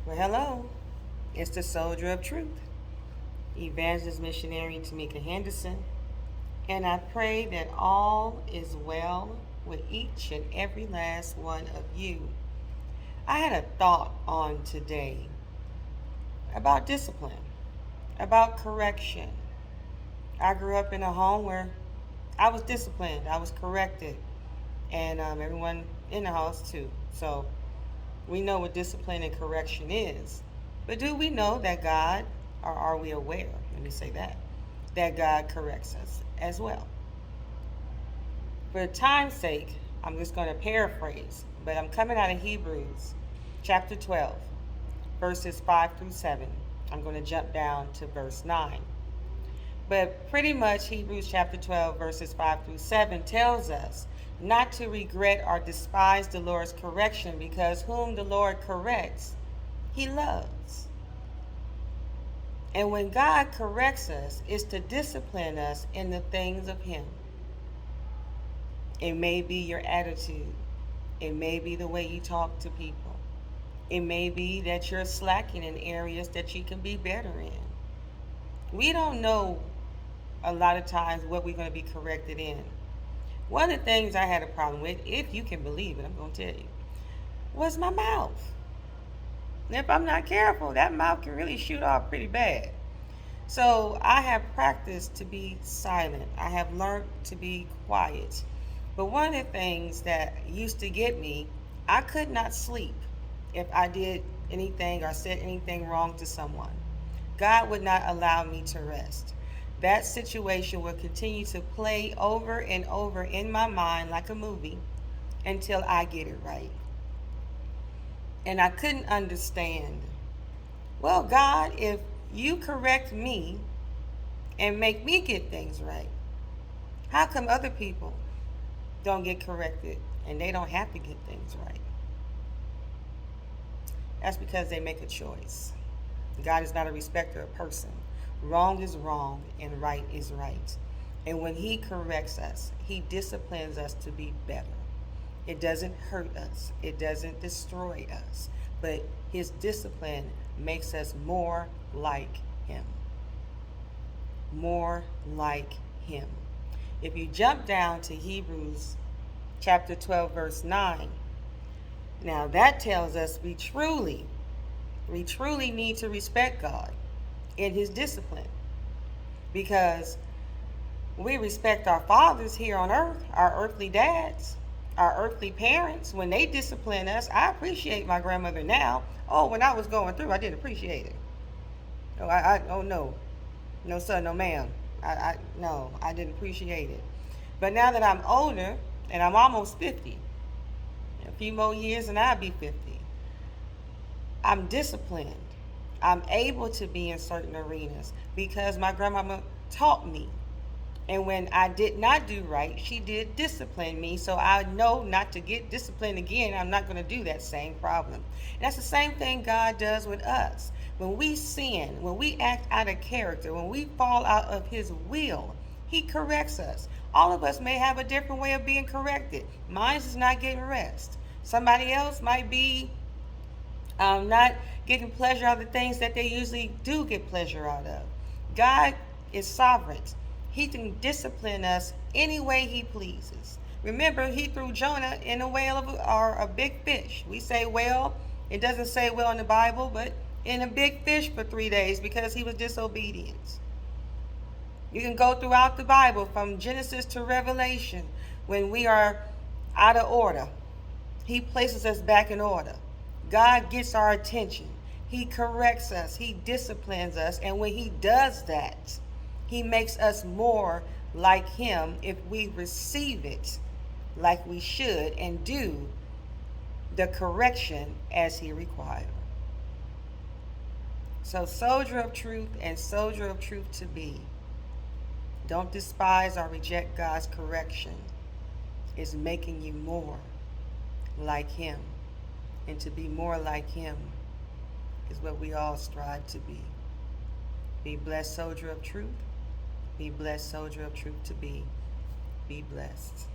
Well, hello. It's the Soldier of Truth, Evangelist Missionary Tamika Henderson, and I pray that all is well with each and every last one of you. I had a thought on today about discipline, about correction. I grew up in a home where I was disciplined, I was corrected, and everyone in the house too. So we know what discipline and correction is. But do we know that God, or are we aware, let me say that God corrects us as well? For time's sake, I'm just going to paraphrase, but I'm coming out of Hebrews chapter 12, verses 5 through 7. I'm going to jump down to verse 9. But pretty much Hebrews chapter 12, verses 5 through 7 tells us not to regret or despise the Lord's correction, because whom the Lord corrects, he loves. And when God corrects us, it's to discipline us in the things of him. It may be your attitude. It may be the way you talk to people. It may be that you're slacking in areas that you can be better in. We don't know a lot of times what we're going to be corrected in. One of the things I had a problem with, if you can believe it, I'm going to tell you, was my mouth. And if I'm not careful, that mouth can really shoot off pretty bad. So I have practiced to be silent. I have learned to be quiet. But one of the things that used to get me, I could not sleep if I did anything or said anything wrong to someone. God would not allow me to rest. That situation will continue to play over and over in my mind like a movie until I get it right. And I couldn't understand. Well, God, if you correct me and make me get things right, how come other people don't get corrected and they don't have to get things right? That's because they make a choice. God is not a respecter of person. Wrong is wrong and right is right. And when he corrects us, he disciplines us to be better. It doesn't hurt us. It doesn't destroy us. But his discipline makes us more like him. More like him. If you jump down to Hebrews chapter 12, verse 9, now that tells us we truly need to respect God in his discipline, because we respect our fathers here on earth, our earthly dads, our earthly parents. When they discipline us, I appreciate my grandmother now. Oh, when I was going through, I didn't appreciate it. Oh no, no sir, no ma'am. No, I didn't appreciate it. But now that I'm older and I'm almost 50, a few more years and I'll be 50, I'm disciplined. I'm able to be in certain arenas because my grandmama taught me. And when I did not do right, she did discipline me. So I know not to get disciplined again. I'm not going to do that same problem. And that's the same thing God does with us. When we sin, when we act out of character, when we fall out of his will, he corrects us. All of us may have a different way of being corrected. Mine is not getting rest. Somebody else might be not getting pleasure out of the things that they usually do get pleasure out of. God is sovereign. He can discipline us any way he pleases. Remember, he threw Jonah in a whale or a big fish. We say whale. It doesn't say whale in the Bible, but in a big fish for 3 days because he was disobedient. You can go throughout the Bible from Genesis to Revelation. When we are out of order, he places us back in order. God gets our attention. He corrects us. He disciplines us. And when he does that, he makes us more like him if we receive it like we should and do the correction as he requires. So, soldier of truth and soldier of truth to be, don't despise or reject God's correction. It's making you more like him. And to be more like him is what we all strive to be. Be blessed, soldier of truth. Be blessed, soldier of truth to be. Be blessed.